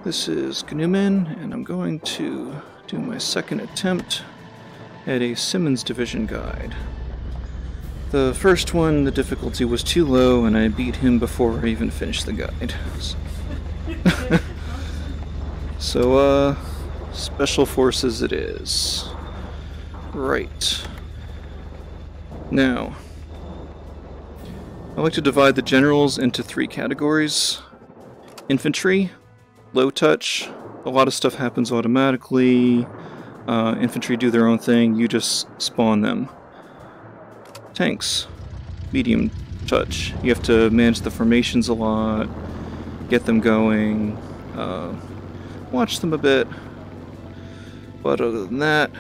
This is Gnumen, and I'm going to do my second attempt at a Simmons division guide. The first one, the difficulty was too low, and I beat him before I even finished the guide. So, Special Forces it is. Right. Now, I like to divide the generals into three categories. Infantry, low touch, a lot of stuff happens automatically. Infantry do their own thing, you just spawn them. Tanks, medium touch. You have to manage the formations a lot, get them going, watch them a bit. But other than that,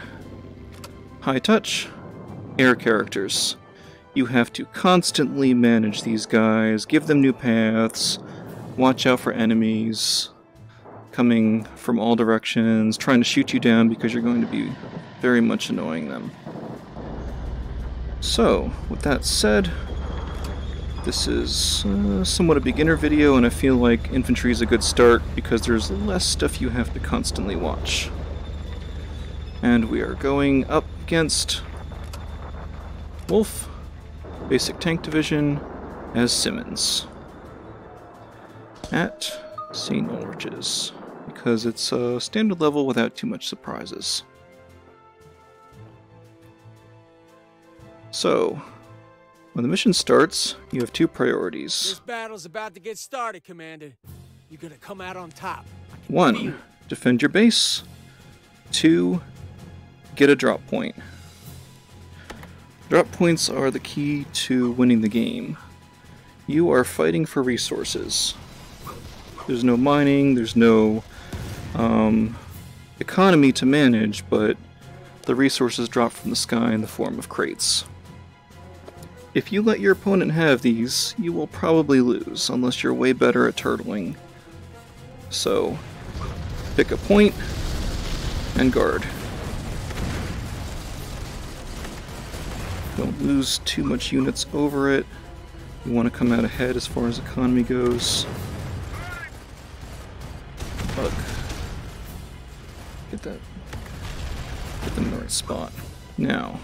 high touch, air characters. You have to constantly manage these guys, give them new paths, watch out for enemies coming from all directions, trying to shoot you down because you're going to be very much annoying them. So, with that said, this is somewhat a beginner video, and I feel like infantry is a good start because there's less stuff you have to constantly watch. And we are going up against Wolf, Basic Tank Division, as Simmons at St. Ulrich's, because it's a standard level without too much surprises. So, when the mission starts, you have two priorities. This battle's about to get started, Commander. You're gonna come out on top. 1. Defend your base. 2. Get a drop point. Drop points are the key to winning the game. You are fighting for resources. There's no mining, there's no economy to manage, but the resources drop from the sky in the form of crates. If you let your opponent have these, you will probably lose, unless you're way better at turtling. So, pick a point and guard. Don't lose too much units over it. You want to come out ahead as far as economy goes. Bug. Get them in the right spot. Now,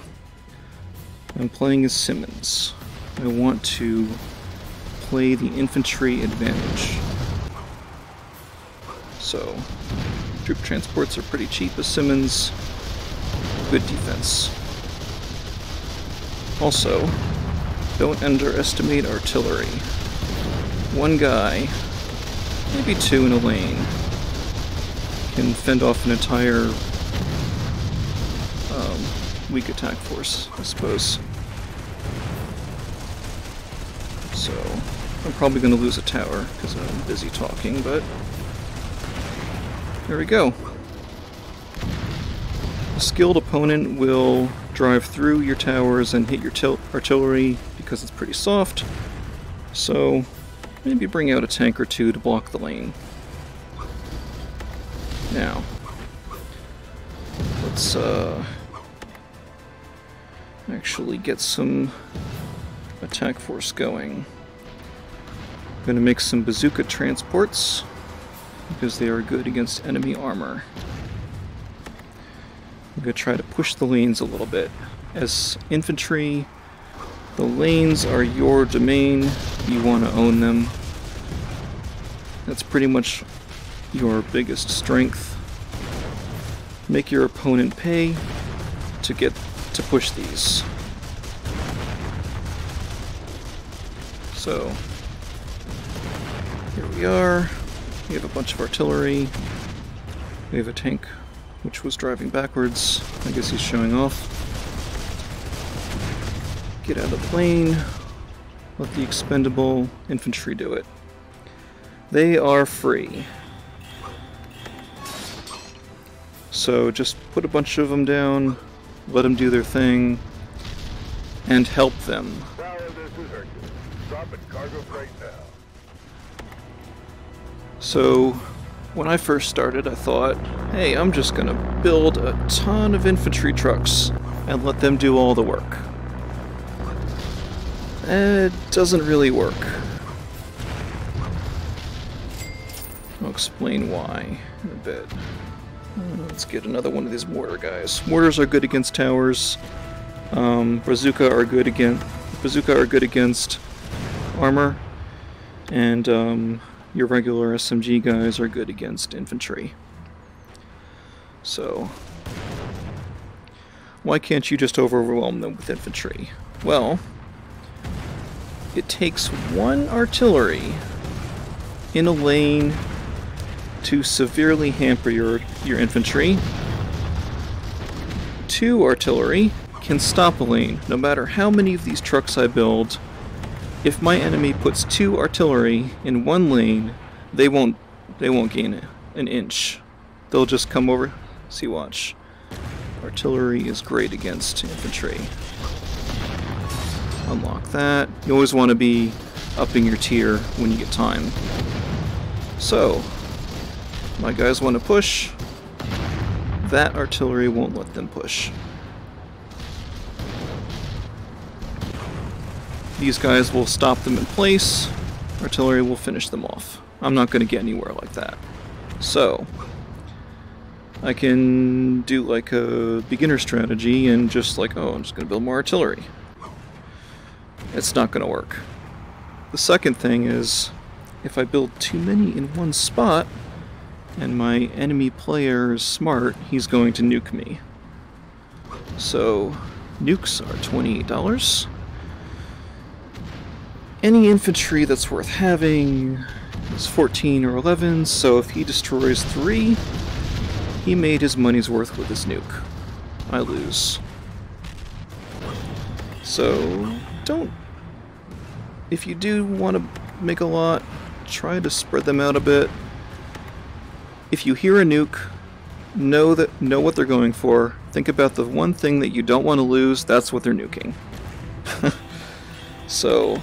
I'm playing as Simmons. I want to play the infantry advantage. So, troop transports are pretty cheap as Simmons. Good defense. Also, don't underestimate artillery. One guy, maybe two in a lane, can fend off an entire weak attack force, I suppose. So, I'm probably going to lose a tower because I'm busy talking, but there we go. A skilled opponent will drive through your towers and hit your artillery because it's pretty soft, so maybe bring out a tank or two to block the lane. Now, let's actually get some attack force going. I'm going to make some bazooka transports because they are good against enemy armor. I'm going to try to push the lanes a little bit. As infantry, the lanes are your domain. You want to own them. That's pretty much your biggest strength. Make your opponent pay to get to push these. So, here we are. We have a bunch of artillery. We have a tank which was driving backwards. I guess he's showing off. Get out of the lane. Let the expendable infantry do it. They are free. So just put a bunch of them down, let them do their thing, and help them. So, when I first started, I thought, hey, I'm just gonna build a ton of infantry trucks and let them do all the work. It doesn't really work. I'll explain why in a bit. Let's get another one of these mortar guys. Mortars are good against towers. Bazooka are good against armor, and your regular SMG guys are good against infantry. So, why can't you just overwhelm them with infantry? Well, it takes one artillery in a lane to severely hamper your infantry. 2 artillery can stop a lane. No matter how many of these trucks I build, if my enemy puts 2 artillery in one lane, they won't gain an inch. They'll just come over. See, watch. Artillery is great against infantry. Unlock that. You always want to be upping your tier when you get time. So, my guys want to push. That artillery won't let them push. These guys will stop them in place. Artillery will finish them off. I'm not going to get anywhere like that. So, I can do like a beginner strategy and just like, oh, I'm just going to build more artillery. It's not going to work. The second thing is, if I build too many in one spot, and my enemy player is smart, he's going to nuke me. So, nukes are $28. Any infantry that's worth having is 14 or 11, so if he destroys 3, he made his money's worth with his nuke. I lose. So, if you do want to make a lot, try to spread them out a bit. If you hear a nuke, know what they're going for. Think about the one thing that you don't want to lose, that's what they're nuking. So,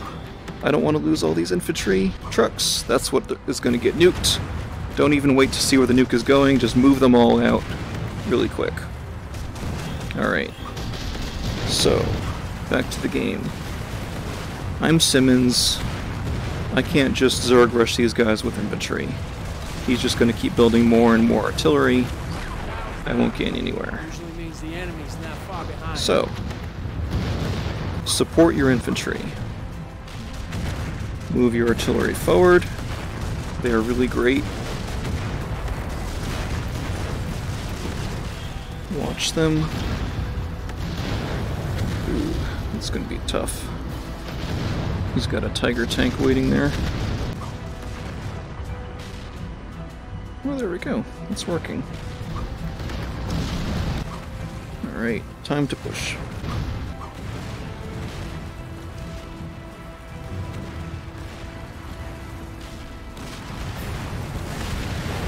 I don't want to lose all these infantry trucks. That's what is going to get nuked. Don't even wait to see where the nuke is going, just move them all out really quick. Alright. So, back to the game. I'm Simmons. I can't just Zerg rush these guys with infantry. He's just going to keep building more and more artillery. I won't gain anywhere. Usually means the enemy's not far behind. So, support your infantry. Move your artillery forward. They are really great. Watch them. Ooh, it's going to be tough. He's got a Tiger tank waiting there. Oh, there we go. It's working. Alright, time to push.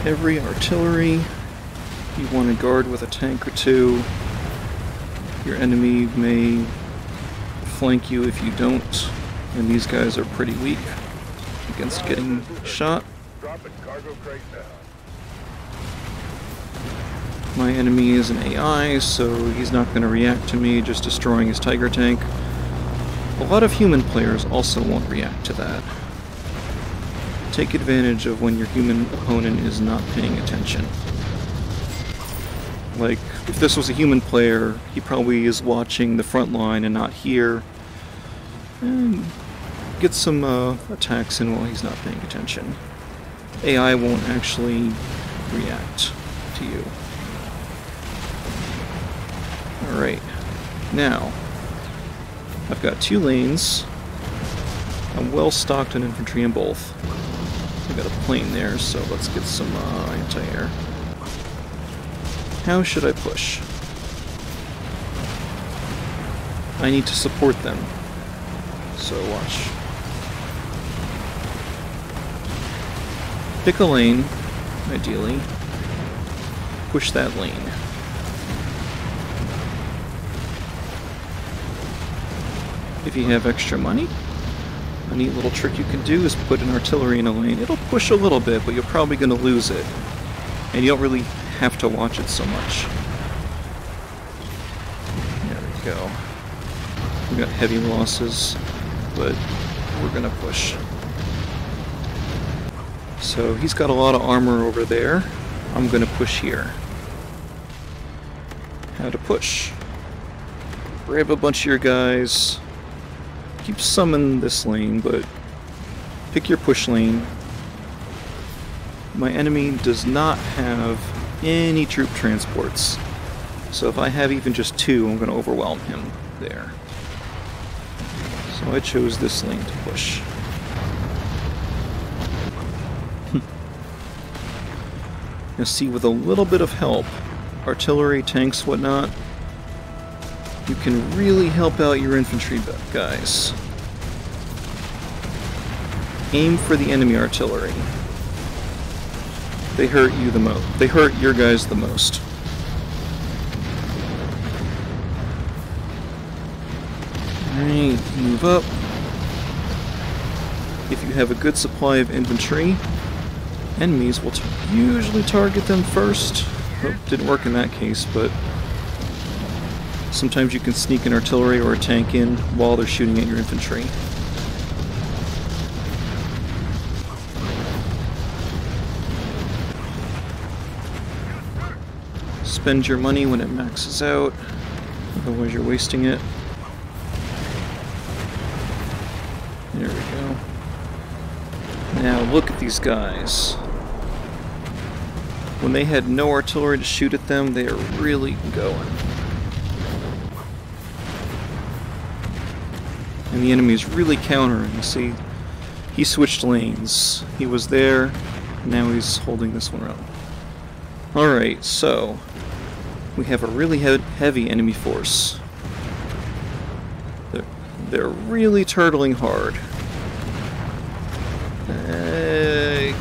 Every artillery you want to guard with a tank or 2. Your enemy may flank you if you don't, and these guys are pretty weak against getting shot. My enemy is an AI, so he's not going to react to me just destroying his Tiger tank. A lot of human players also won't react to that. Take advantage of when your human opponent is not paying attention. Like, if this was a human player, he probably is watching the front line and not here. And get some attacks in while he's not paying attention. AI won't actually react to you. Alright, now, I've got 2 lanes. I'm well stocked on infantry in both. I've got a plane there, so let's get some anti-air. How should I push? I need to support them. So watch. Pick a lane, ideally. Push that lane. If you have extra money, a neat little trick you can do is put an artillery in a lane. It'll push a little bit, but you're probably going to lose it. And you don't really have to watch it so much. There we go. We got heavy losses, but we're going to push. So he's got a lot of armor over there. I'm gonna push here. How to push. Grab a bunch of your guys. Keep some in this lane, but pick your push lane. My enemy does not have any troop transports. So if I have even just 2, I'm going to overwhelm him there. So I chose this lane to push. Now see, with a little bit of help, artillery, tanks, whatnot, you can really help out your infantry guys. Aim for the enemy artillery. They hurt you the most. They hurt your guys the most. Alright, move up. If you have a good supply of infantry, enemies will usually target them first. Oh, didn't work in that case, but sometimes you can sneak an artillery or a tank in while they're shooting at your infantry. Spend your money when it maxes out, otherwise you're wasting it. There we go. Now look at these guys. When they had no artillery to shoot at them, they are really going. And the enemy is really countering. See, he switched lanes. He was there, now he's holding this one around. Alright, so we have a really heavy enemy force. They're really turtling hard.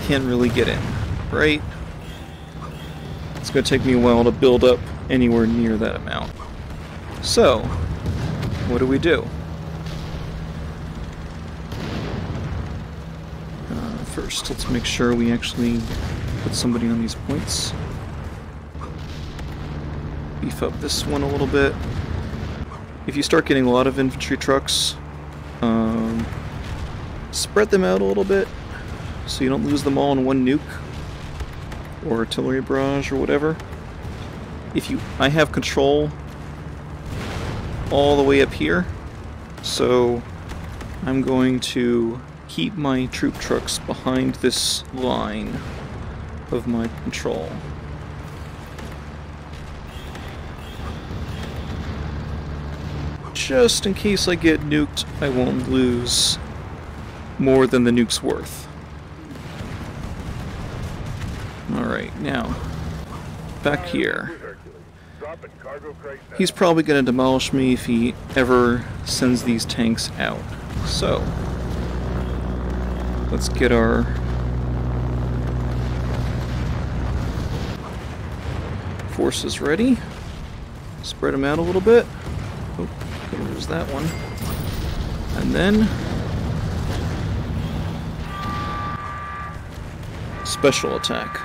Can't really get in, right? It's going to take me a while to build up anywhere near that amount. So, what do we do? First, let's make sure we actually put somebody on these points. Beef up this one a little bit. If you start getting a lot of infantry trucks, spread them out a little bit so you don't lose them all in one nuke or artillery barrage or whatever. I have control all the way up here, so I'm going to keep my troop trucks behind this line of my control. Just in case I get nuked, I won't lose more than the nuke's worth. Alright, now, back here. He's probably going to demolish me if he ever sends these tanks out. So, let's get our forces ready. Spread them out a little bit. Oh, gonna lose that one. And then special attack.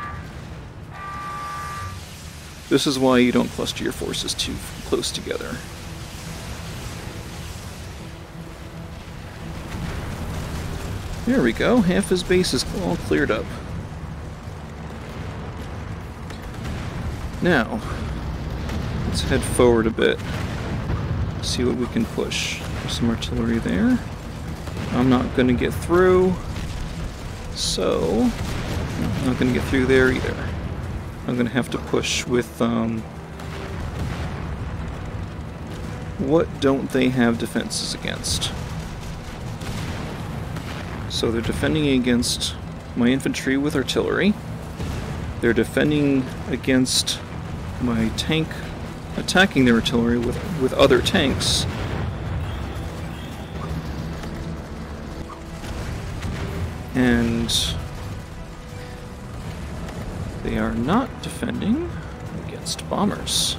This is why you don't cluster your forces too close together. There we go, half his base is all cleared up. Now, let's head forward a bit. See what we can push. There's some artillery there. I'm not going to get through, so I'm not going to get through there either. I'm going to have to push with, what don't they have defenses against? So they're defending against my infantry with artillery. They're defending against my tank, attacking their artillery with other tanks. And they are not defending against bombers.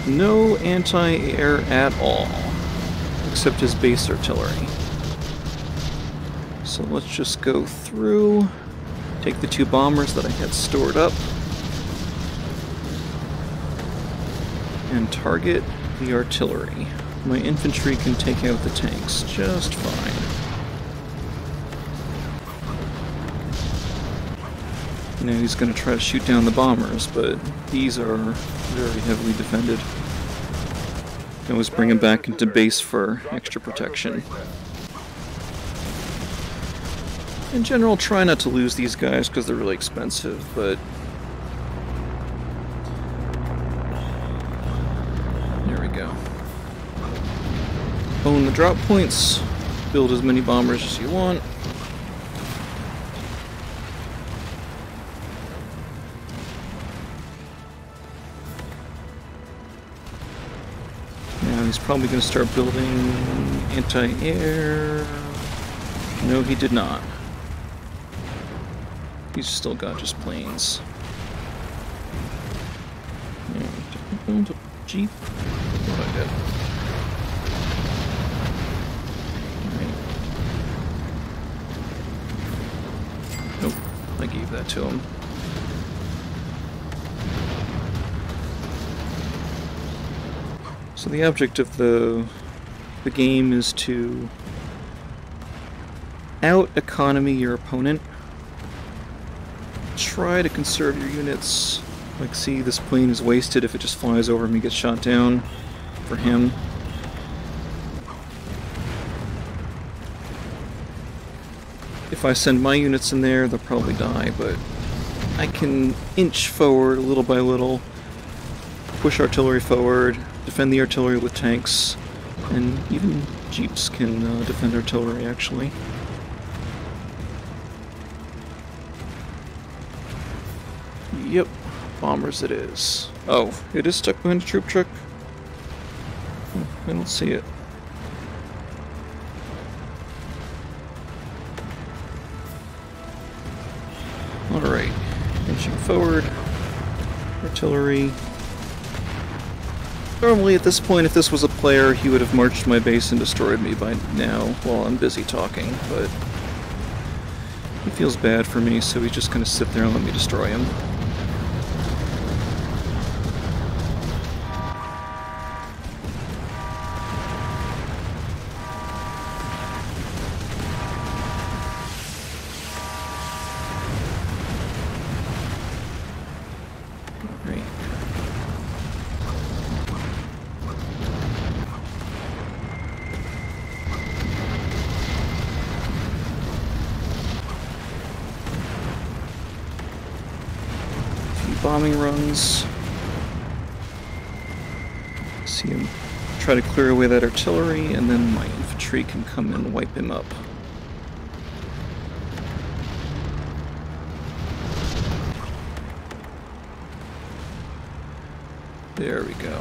No anti-air at all, except his base artillery. So let's just go through, take the 2 bombers that I had stored up, and target the artillery. My infantry can take out the tanks just fine. Now he's going to try to shoot down the bombers, but these are very heavily defended. I always bring him back into base for extra protection. In general, try not to lose these guys because they're really expensive, but... There we go. Own the drop points, build as many bombers as you want. Now he's probably going to start building anti-air. No, he did not. He's still got just planes. And Jeep. What I did. Right. Nope, I gave that to him. So the object of the game is to out-economy your opponent. Try to conserve your units. Like, see, this plane is wasted if it just flies over him and gets shot down for him. If I send my units in there, they'll probably die, but I can inch forward little by little, push artillery forward, defend the artillery with tanks, and even jeeps can defend artillery, actually. Yep, bombers it is. Oh, it is stuck behind a troop truck? Oh, I don't see it. Alright, inching forward, artillery. Normally at this point, if this was a player, he would have marched to my base and destroyed me by now while I'm busy talking, but he feels bad for me, so he's just gonna sit there and let me destroy him. Bombing runs. See him try to clear away that artillery, and then my infantry can come and wipe him up. There we go.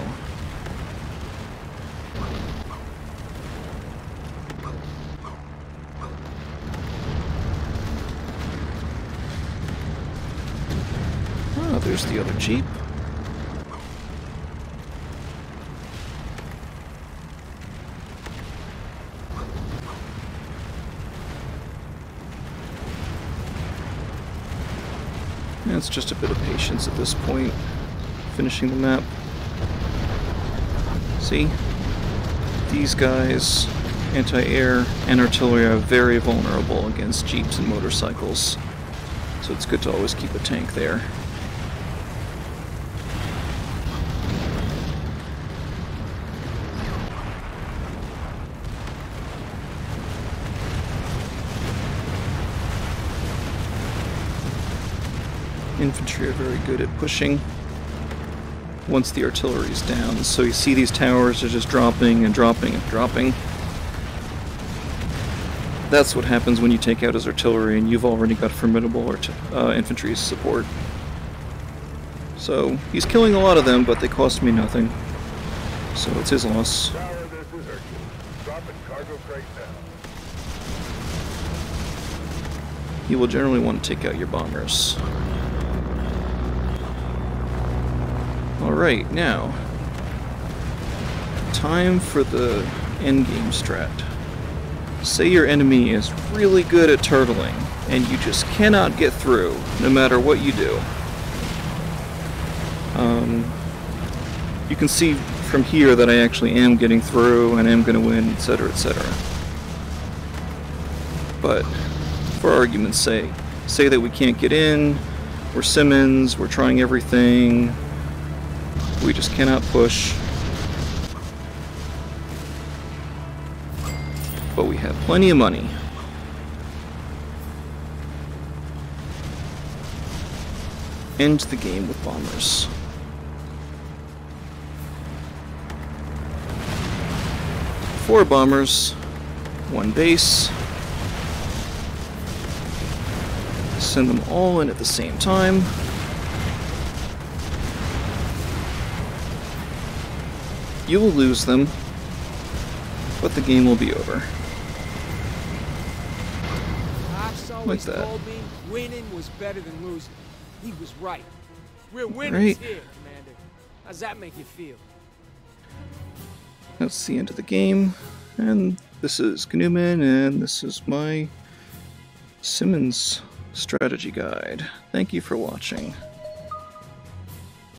Oh, there's the other Jeep. Yeah, it's just a bit of patience at this point, finishing the map. See? These guys, anti-air and artillery, are very vulnerable against jeeps and motorcycles. So it's good to always keep a tank there. Infantry are very good at pushing once the artillery is down. So you see these towers are just dropping and dropping and dropping. That's what happens when you take out his artillery and you've already got formidable infantry support. So he's killing a lot of them, but they cost me nothing. So it's his loss. You will generally want to take out your bombers. Alright, now, time for the Endgame Strat. Say your enemy is really good at turtling, and you just cannot get through, no matter what you do. You can see from here that I actually am getting through and am going to win, etc., etc. But for argument's sake, say that we can't get in, we're Simmons, we're trying everything, we just cannot push. But we have plenty of money. End the game with bombers. Four bombers, one base. Send them all in at the same time. You will lose them, but the game will be over. Like that. Told me winning was better than losing. He was right. We're winners Right. here, Commander. How's that make you feel? That's the end of the game. And this is Gnuman, and this is my Simmons strategy guide. Thank you for watching.